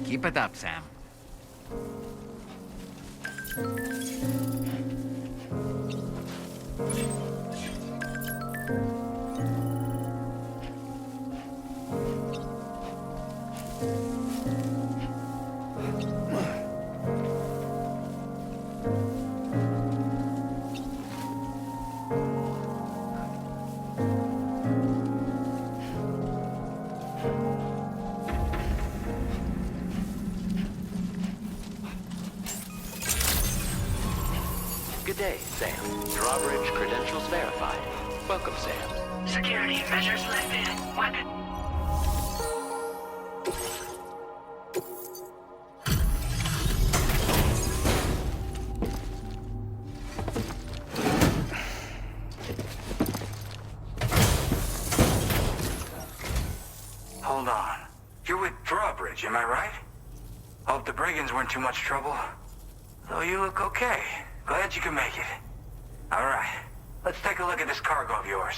Keep it up, Sam. Good day, Sam. Drawbridge credentials verified. Welcome, Sam. Security measures lifted. Weapon. Hold on. You're with Drawbridge, am I right? Hope the brigands weren't too much trouble. Though you look okay. Glad you can make it. All right, let's take a look at this cargo of yours.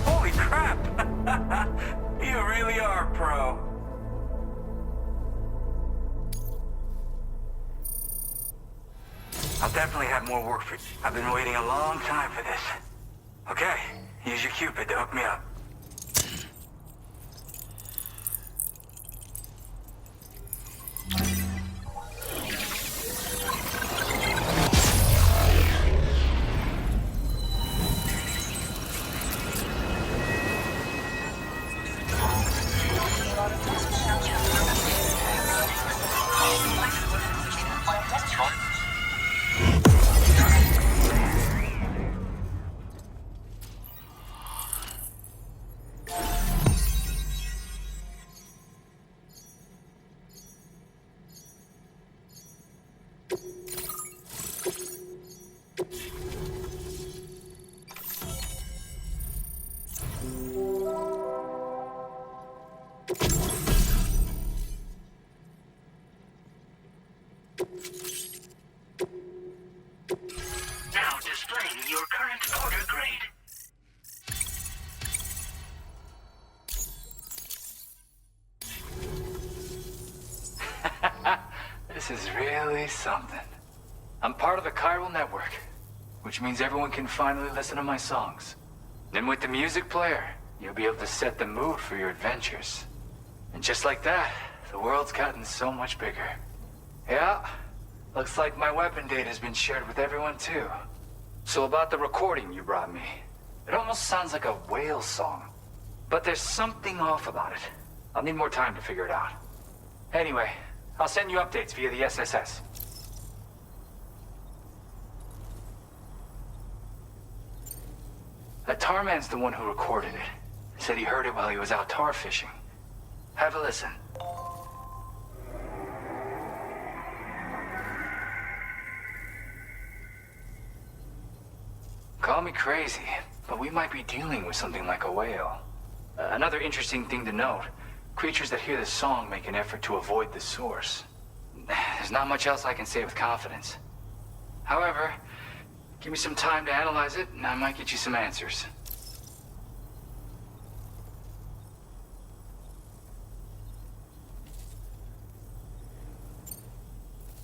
Holy crap! You really are a pro. I'll definitely have more work for you. I've been waiting a long time for this. Okay, use your Cupid to hook me up. Now displaying your current order grade. This is really something. I'm part of the chiral network, which means everyone can finally listen to my songs. Then with the music player, you'll be able to set the mood for your adventures. And just like that, the world's gotten so much bigger. Yeah, looks like my weapon data has been shared with everyone too. So about the recording you brought me, it almost sounds like a whale song. But there's something off about it. I'll need more time to figure it out. Anyway, I'll send you updates via the SSS. A tar man's the one who recorded it. Said he heard it while he was out tar fishing. Have a listen. Call me crazy, but we might be dealing with something like a whale. Another interesting thing to note, creatures that hear this song make an effort to avoid the source. There's not much else I can say with confidence. However, give me some time to analyze it, and I might get you some answers.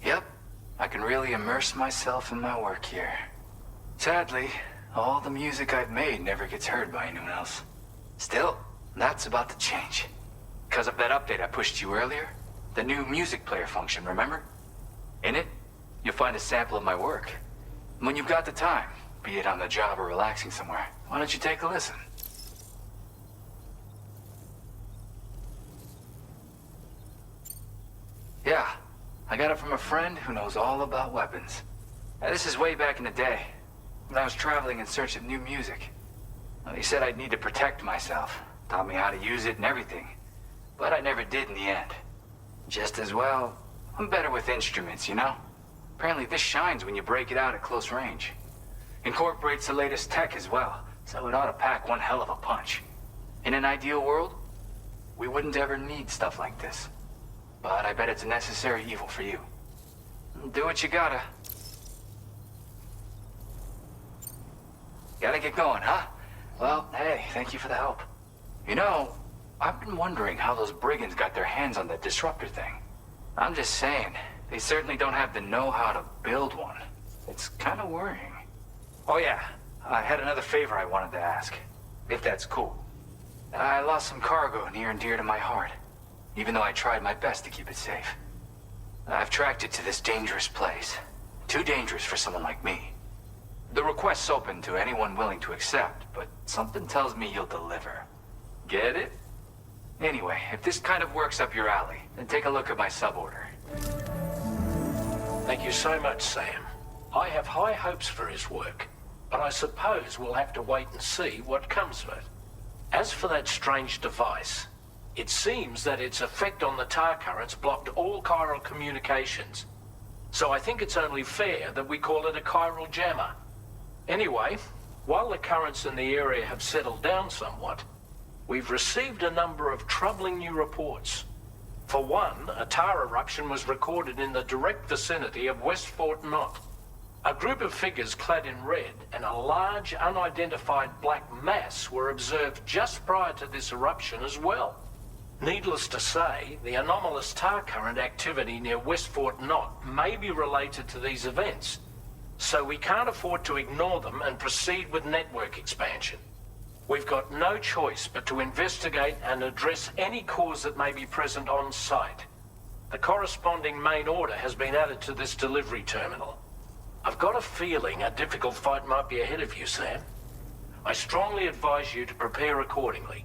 Yep, I can really immerse myself in my work here. Sadly, all the music I've made never gets heard by anyone else. Still, that's about to change. Because of that update I pushed you earlier, the new music player function, remember? In it, you'll find a sample of my work. When you've got the time, be it on the job or relaxing somewhere, why don't you take a listen? Yeah, I got it from a friend who knows all about weapons. Now, this is way back in the day, when I was traveling in search of new music. Well, he said I'd need to protect myself, taught me how to use it and everything. But I never did in the end. Just as well, I'm better with instruments, you know? Apparently this shines when you break it out at close range. Incorporates the latest tech as well, so it ought to pack one hell of a punch. In an ideal world, we wouldn't ever need stuff like this. But I bet it's a necessary evil for you. Do what you gotta. Gotta get going, huh? Well, hey, thank you for the help. You know, I've been wondering how those brigands got their hands on that disruptor thing. I'm just saying, they certainly don't have the know-how to build one. It's kind of worrying. Oh yeah, I had another favor I wanted to ask, if that's cool. I lost some cargo near and dear to my heart, even though I tried my best to keep it safe. I've tracked it to this dangerous place. Too dangerous for someone like me. The request's open to anyone willing to accept, but something tells me you'll deliver. Get it? Anyway, if this kind of works up your alley, then take a look at my suborder. Thank you so much, Sam. I have high hopes for his work, but I suppose we'll have to wait and see what comes of it. As for that strange device, it seems that its effect on the tar currents blocked all chiral communications. So I think it's only fair that we call it a chiral jammer. Anyway, while the currents in the area have settled down somewhat, we've received a number of troubling new reports. For one, a tar eruption was recorded in the direct vicinity of West Fort Knot. A group of figures clad in red and a large unidentified black mass were observed just prior to this eruption as well. Needless to say, the anomalous tar current activity near West Fort Knot may be related to these events, so we can't afford to ignore them and proceed with network expansion. We've got no choice but to investigate and address any cause that may be present on site. The corresponding main order has been added to this delivery terminal. I've got a feeling a difficult fight might be ahead of you, Sam. I strongly advise you to prepare accordingly.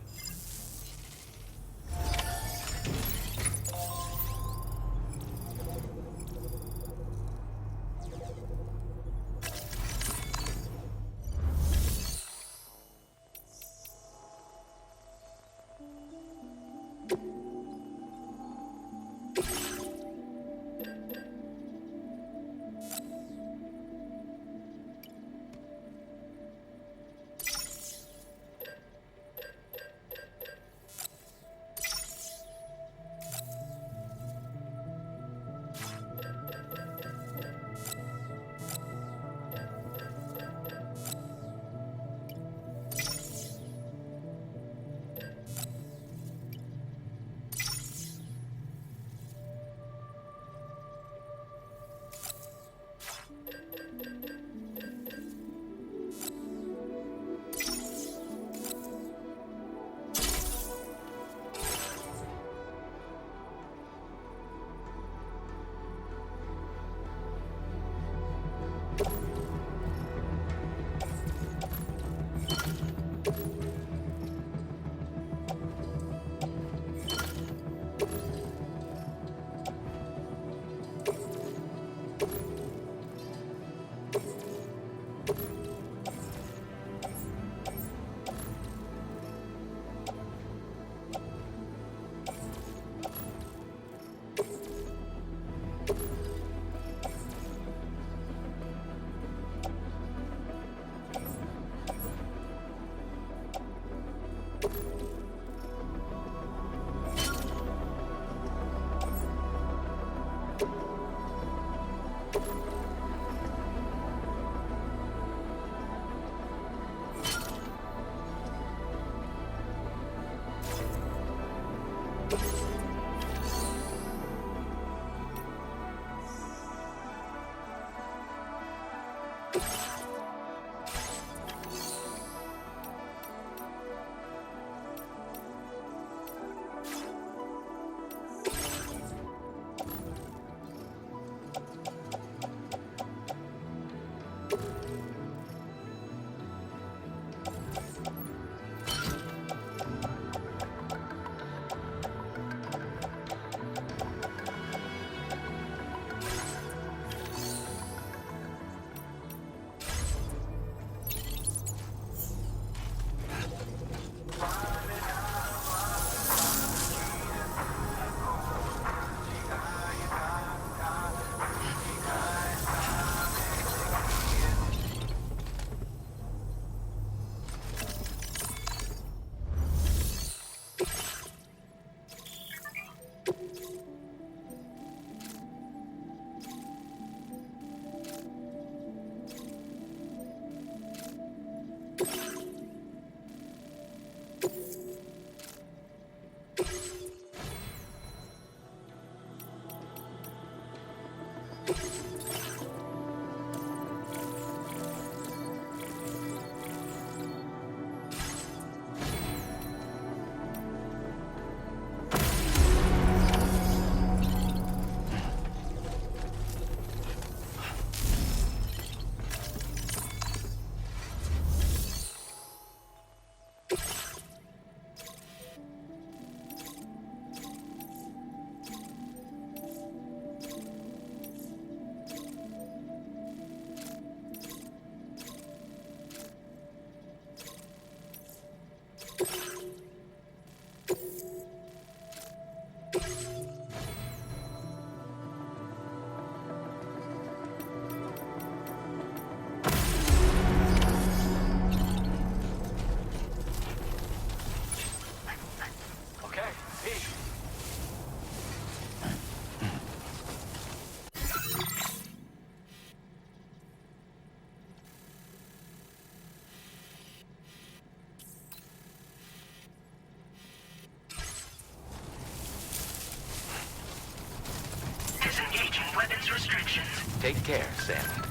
Weapons restrictions. Take care, Sam.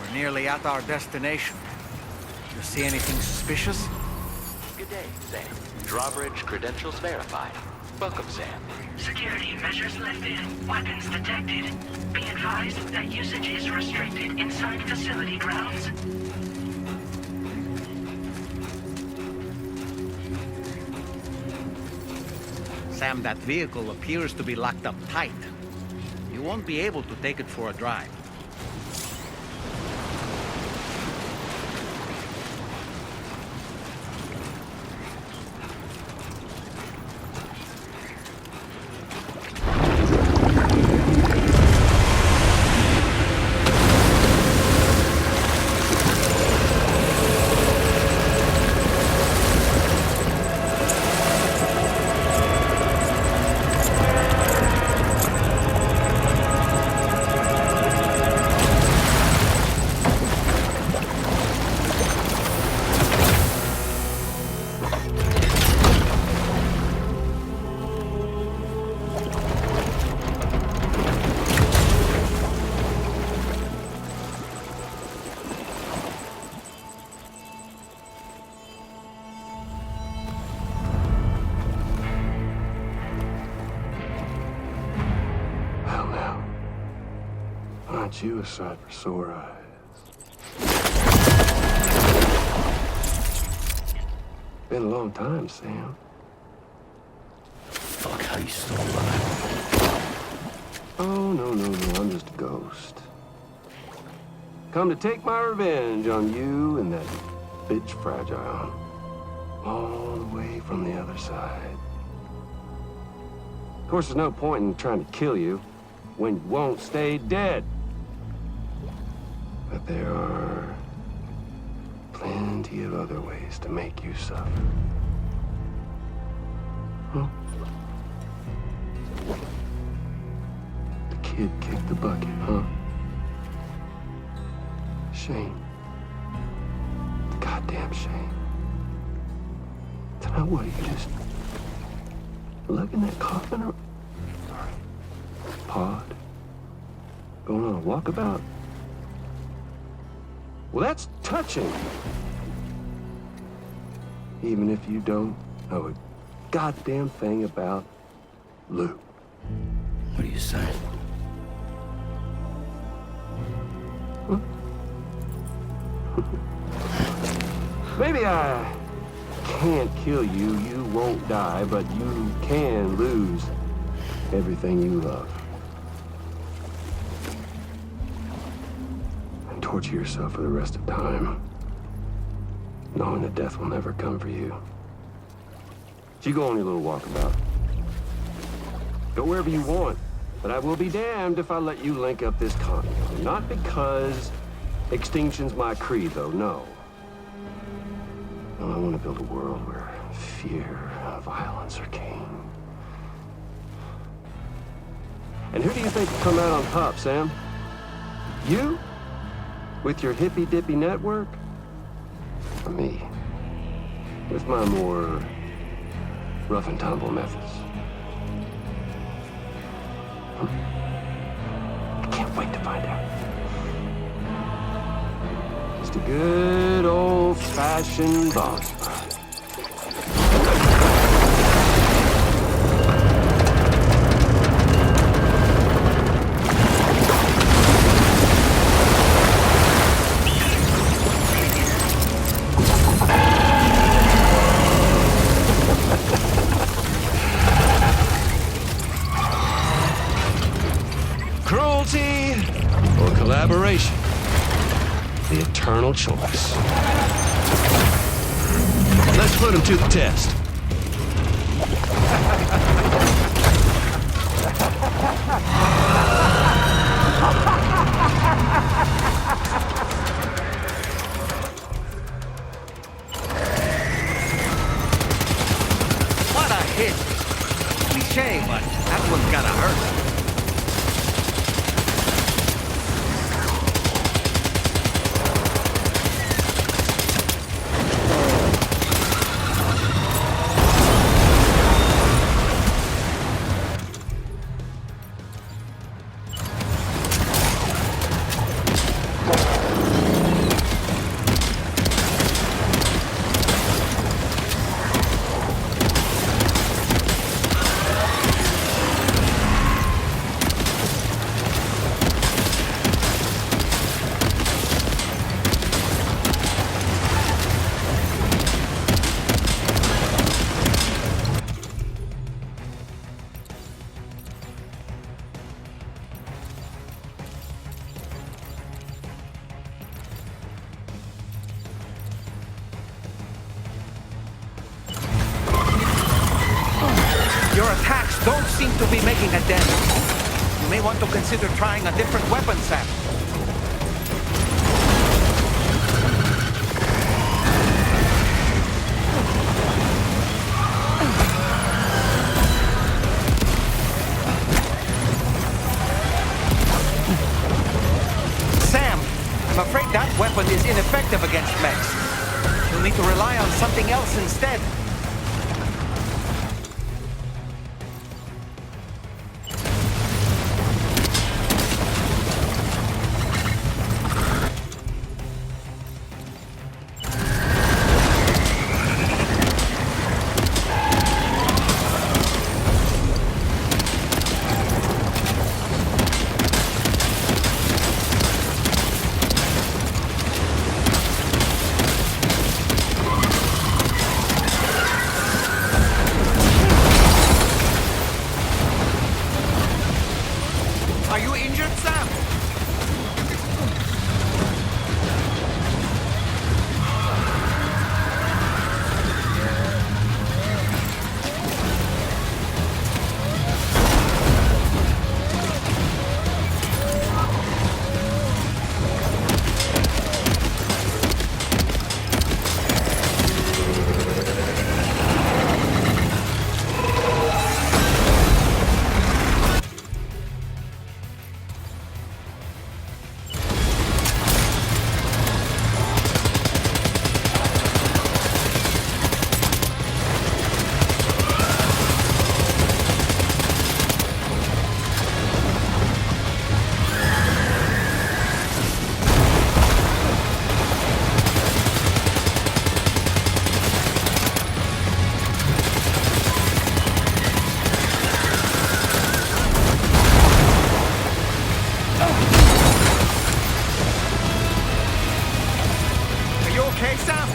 We're nearly at our destination. You see anything suspicious? Good day, Sam. Drawbridge credentials verified. Welcome, Sam. Security measures lifted. Weapons detected. Be advised that usage is restricted inside facility grounds. Sam, that vehicle appears to be locked up tight. You won't be able to take it for a drive. Aren't you a sight for sore eyes? Been a long time, Sam. Fuck, how you still alive? Oh, no, I'm just a ghost. Come to take my revenge on you and that bitch Fragile. All the way from the other side. Of course, there's no point in trying to kill you when you won't stay dead. But there are plenty of other ways to make you suffer. Huh? The kid kicked the bucket, huh? Shame. Goddamn shame. Tonight, what, you just lugging that coffin or pod? Going on a walkabout? Well, that's touching. Even if you don't know a goddamn thing about Luke. What are you saying? Huh? Maybe I can't kill you, you won't die, but you can lose everything you love. And torture yourself for the rest of time, knowing that death will never come for you. So you go on your little walkabout. Go wherever you want, but I will be damned if I let you link up this continent. Not because extinction's my creed, though, no. No, I want to build a world where fear and violence are king. And who do you think will come out on top, Sam? You? With your hippy-dippy network? Or me? With my more rough and tumble methods? I can't wait to find out. Just a good old-fashioned boss fight. Cruelty or collaboration? The eternal choice. Let's put him to the test. What a hit! Cliché, but that one's gotta hurt. don't seem to be making a dent. You may want to consider trying a different weapon, Sam. Sam, I'm afraid that weapon is ineffective against mechs. You'll need to rely on something else instead. Are you injured, Sam? Are you okay, Sam?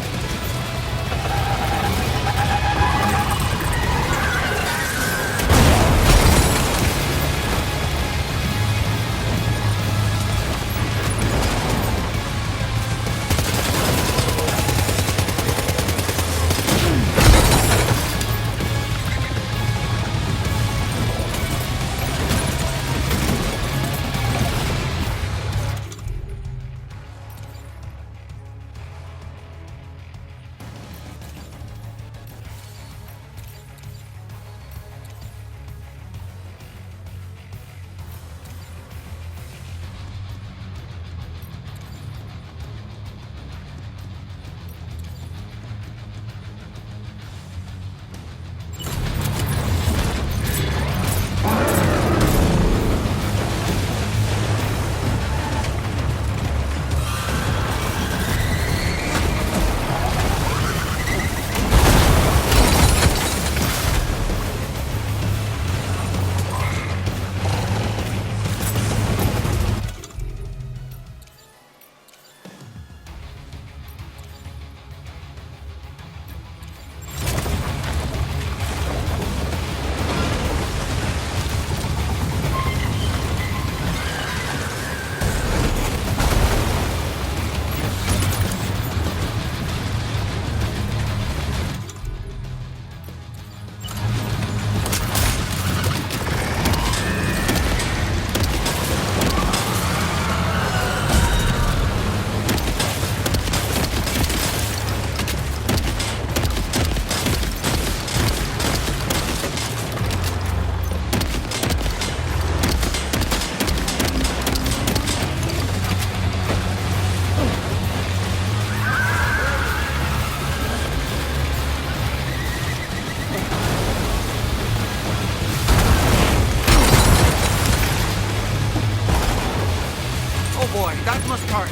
Oh boy, that must hurt.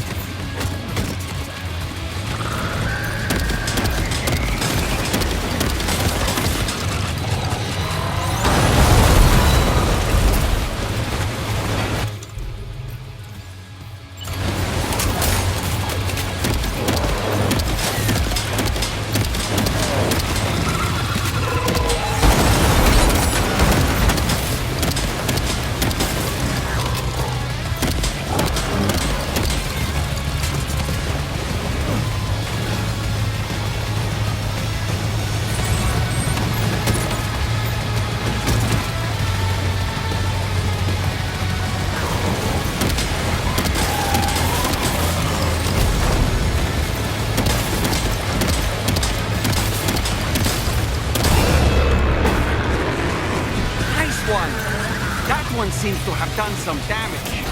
seems to have done some damage.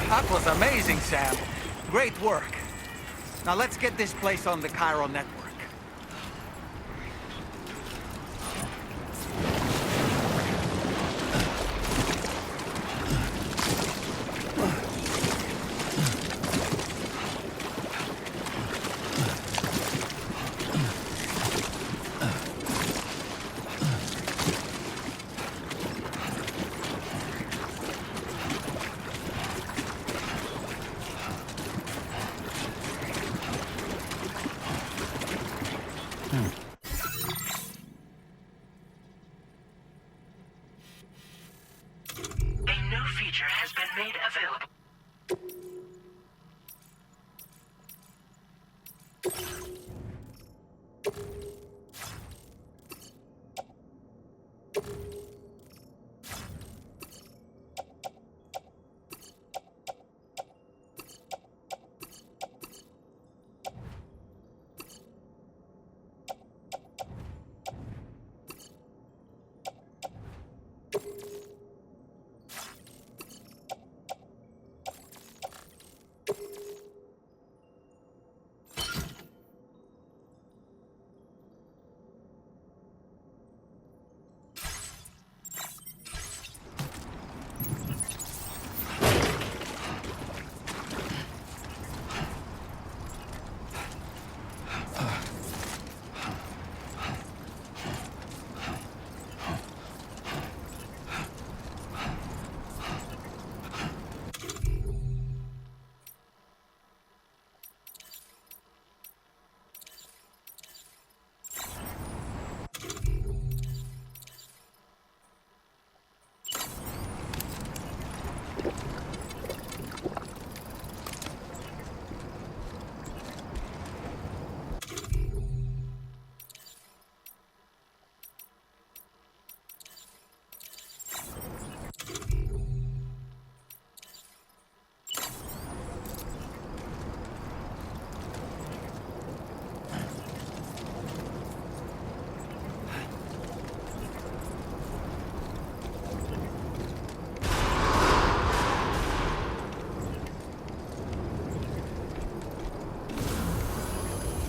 That was amazing, Sam. Great work. Now let's get this place on the Chiral network. A new feature has been made available.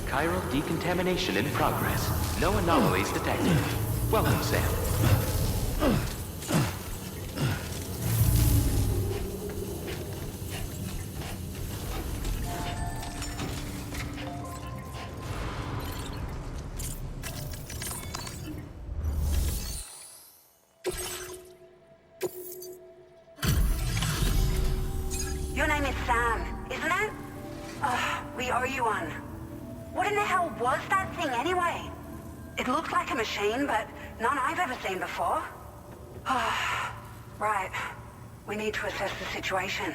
Chiral decontamination in progress. No anomalies detected. Welcome, Sam. Your name is Sam, isn't it? We owe you one. What in the hell was that thing anyway? It looked like a machine, but none I've ever seen before. Right. We need to assess the situation.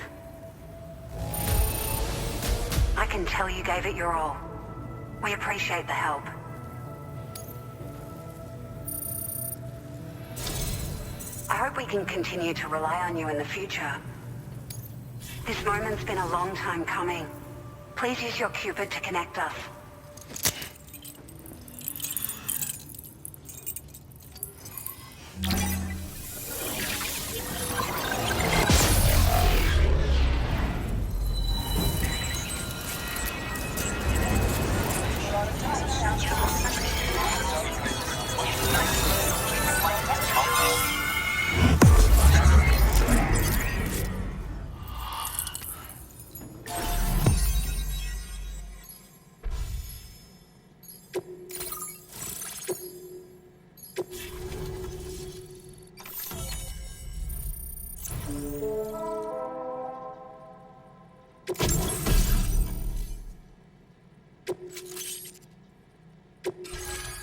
I can tell you gave it your all. We appreciate the help. I hope we can continue to rely on you in the future. This moment's been a long time coming. Please use your Cupid to connect us.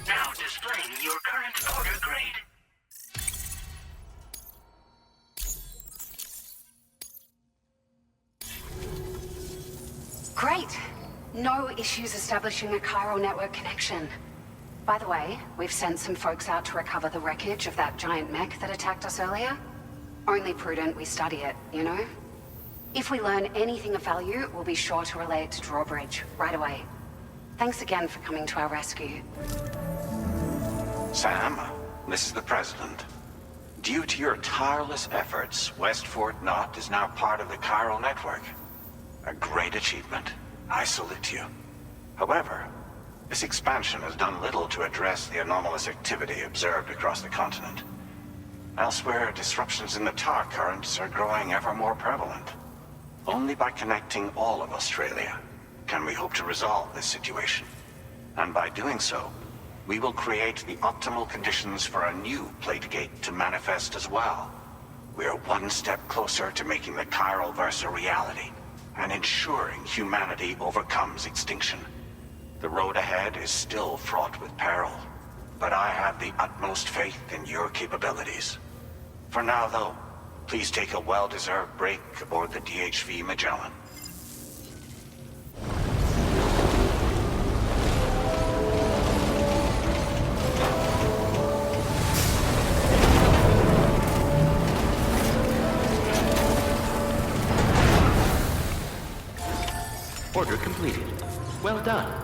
Now displaying your current order grade. Great. No issues establishing a chiral network connection. By the way, we've sent some folks out to recover the wreckage of that giant mech that attacked us earlier. Only prudent we study it, you know? If we learn anything of value, we'll be sure to relay it to Drawbridge right away. Thanks again for coming to our rescue. Sam, this is the President. Due to your tireless efforts, West Fort Knot is now part of the chiral network. A great achievement. I salute you. However, this expansion has done little to address the anomalous activity observed across the continent. Elsewhere, disruptions in the tar currents are growing ever more prevalent. Only by connecting all of Australia can we hope to resolve this situation. And by doing so, we will create the optimal conditions for a new Plategate to manifest as well. We are one step closer to making the chiral verse a reality, and ensuring humanity overcomes extinction. The road ahead is still fraught with peril, but I have the utmost faith in your capabilities. For now, though, please take a well-deserved break aboard the DHV Magellan. Order completed. Well done.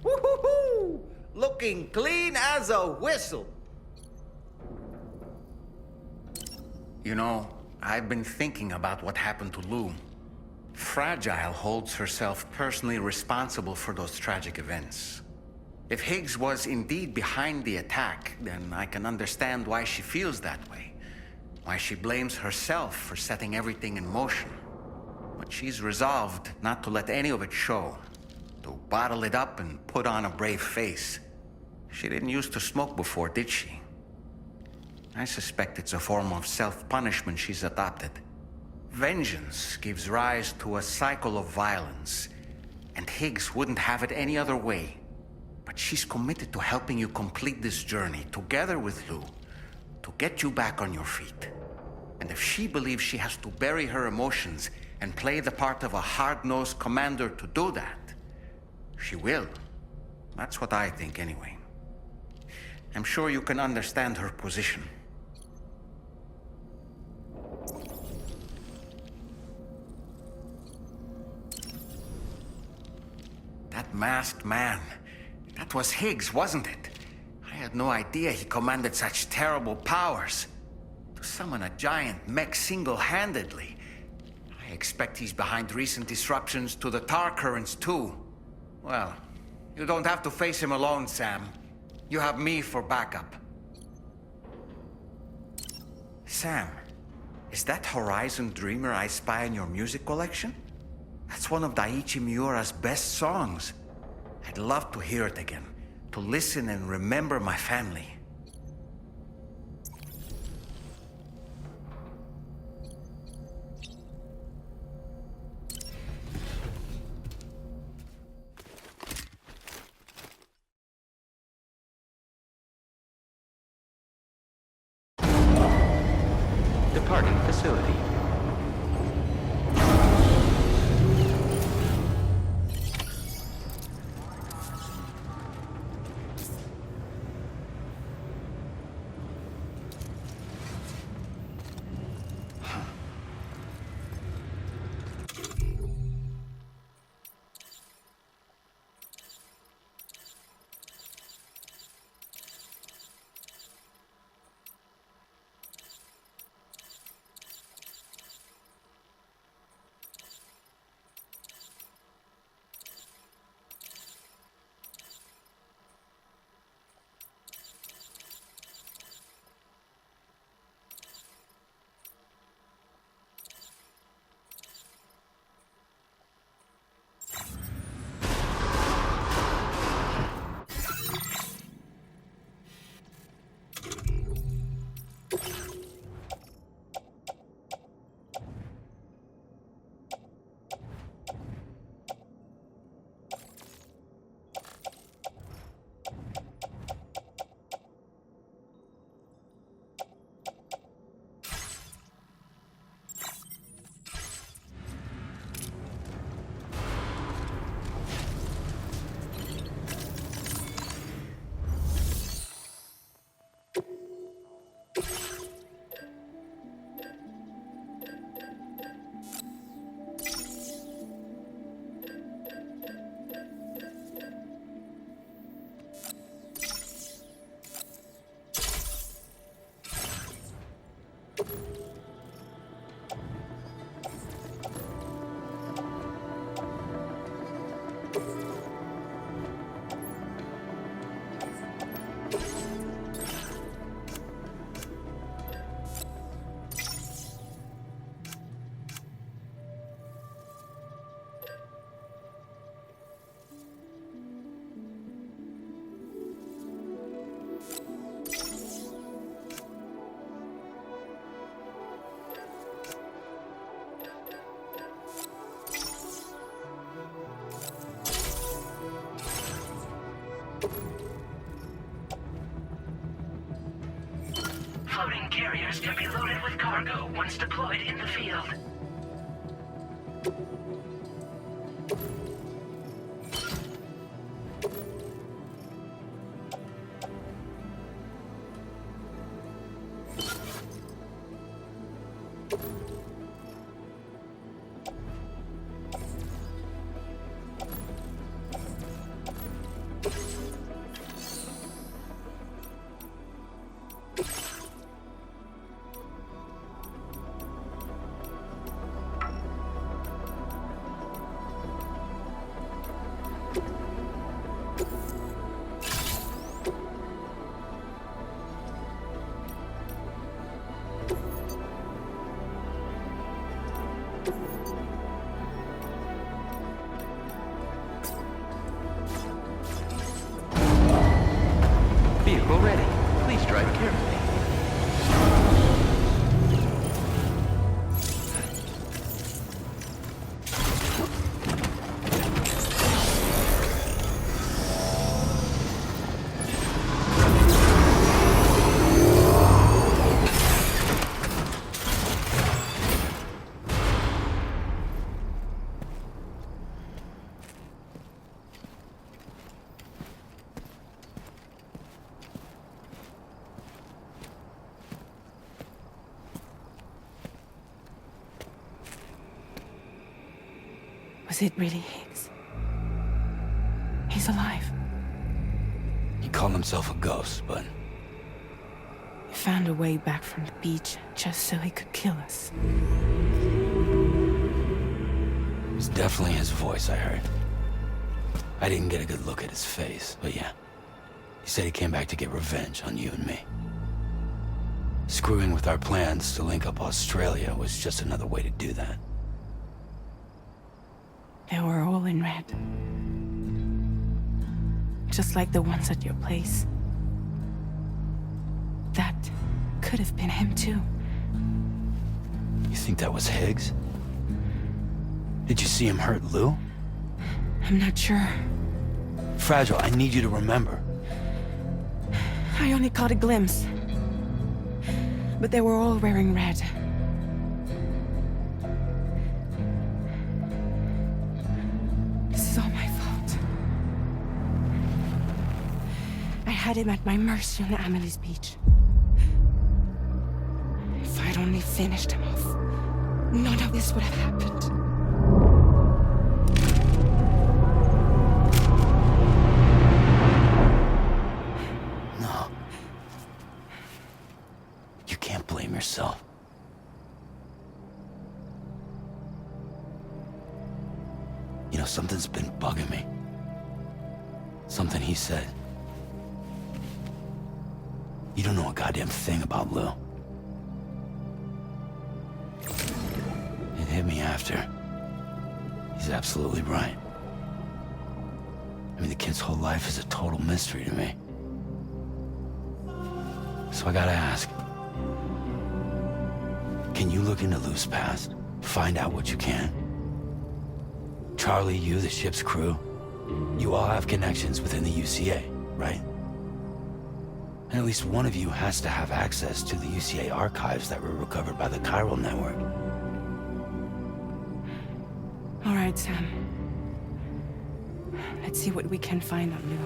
Woo-hoo-hoo! Looking clean as a whistle. You know, I've been thinking about what happened to Lou. Fragile holds herself personally responsible for those tragic events. If Higgs was indeed behind the attack, then I can understand why she feels that way. Why she blames herself for setting everything in motion. But she's resolved not to let any of it show. To bottle it up and put on a brave face. She didn't used to smoke before, did she? I suspect it's a form of self-punishment she's adopted. Vengeance gives rise to a cycle of violence, and Higgs wouldn't have it any other way. But she's committed to helping you complete this journey, together with Lou, to get you back on your feet. And if she believes she has to bury her emotions and play the part of a hard-nosed commander to do that, she will. That's what I think, anyway. I'm sure you can understand her position. That masked man, that was Higgs, wasn't it? I had no idea he commanded such terrible powers. To summon a giant mech single-handedly. I expect he's behind recent disruptions to the tar currents, too. Well, you don't have to face him alone, Sam. You have me for backup. Sam, is that Horizon Dreamer I spy in your music collection? That's one of Daiichi Miura's best songs. I'd love to hear it again, to listen and remember my family. Departing facility. Floating carriers can be loaded with cargo once deployed in the field. Was it really Higgs? He's alive. He called himself a ghost, but... He found a way back from the beach just so he could kill us. It was definitely his voice I heard. I didn't get a good look at his face, but yeah. He said he came back to get revenge on you and me. Screwing with our plans to link up Australia was just another way to do that. They were all in red. Just like the ones at your place. That could have been him too. You think that was Higgs? Did you see him hurt Lou? I'm not sure. Fragile, I need you to remember. I only caught a glimpse. But they were all wearing red. This is all my fault. I had him at my mercy on Amelie's beach. If I'd only finished him off, none of this would have happened. No. You can't blame yourself. You know, something's been bugging me. Something he said. You don't know a goddamn thing about Lou. It hit me after. He's absolutely right. I mean, the kid's whole life is a total mystery to me. So I gotta ask. Can you look into Lou's past? Find out what you can? Charlie, you, the ship's crew, you all have connections within the UCA, right? And at least one of you has to have access to the UCA archives that were recovered by the chiral network. All right, Sam. Let's see what we can find on Lou.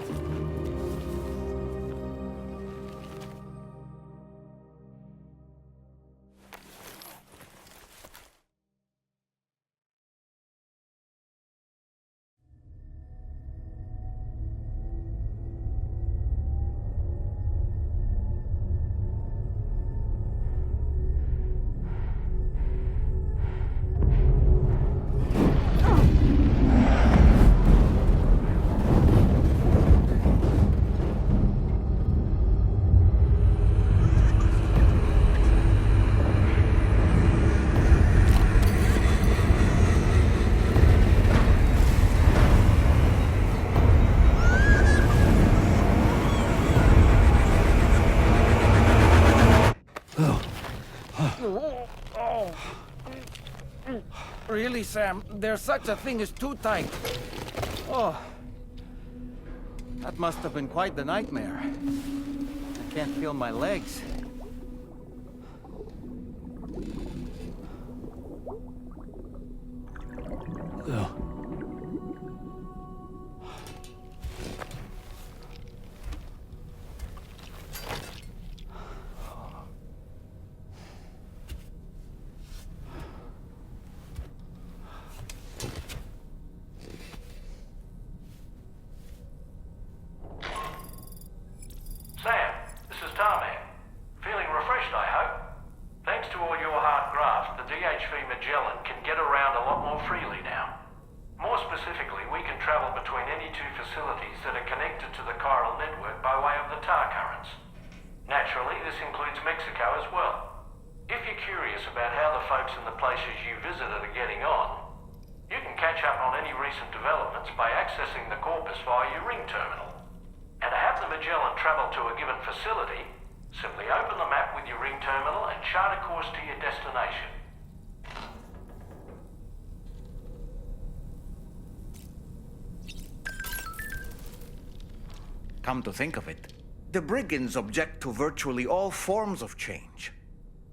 Really, Sam, there's such a thing as too tight. Oh. That must have been quite the nightmare. I can't feel my legs. Lou. Sam, this is Tarman. Feeling refreshed, I hope? Thanks to all your hard graft, the DHV Magellan can get around a lot more freely now. More specifically, we can travel between any two facilities that are connected to the chiral network by way of the tar currents. Naturally, this includes Mexico as well. If you're curious about how the folks in the places you visited are getting on, you can catch up on any recent developments by accessing the corpus via your ring terminal. And to have the Magellan travel to a given facility, simply open the map with your ring terminal and chart a course to your destination. Come to think of it, the brigands object to virtually all forms of change.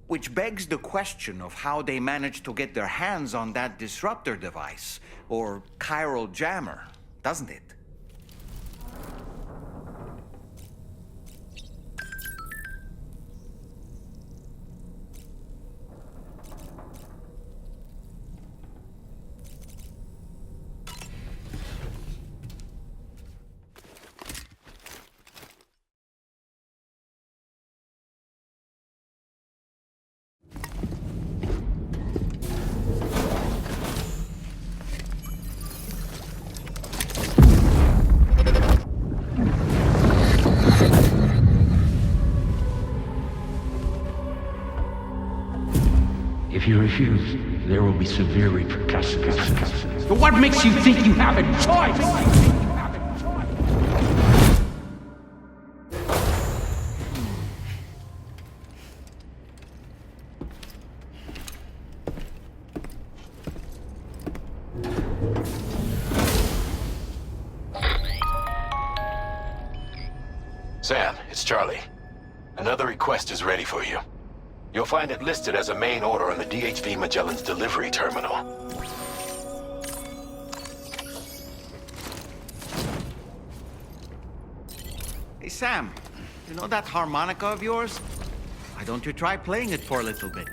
Which begs the question of how they managed to get their hands on that disruptor device, or chiral jammer, doesn't it? you refuse, there will be severe repercussions. But what makes you think you have a choice? Sam, it's Charlie. Another request is ready for you. You'll find it listed as a main order on the DHV Magellan's delivery terminal. Hey, Sam. You know that harmonica of yours? Why don't you try playing it for a little bit?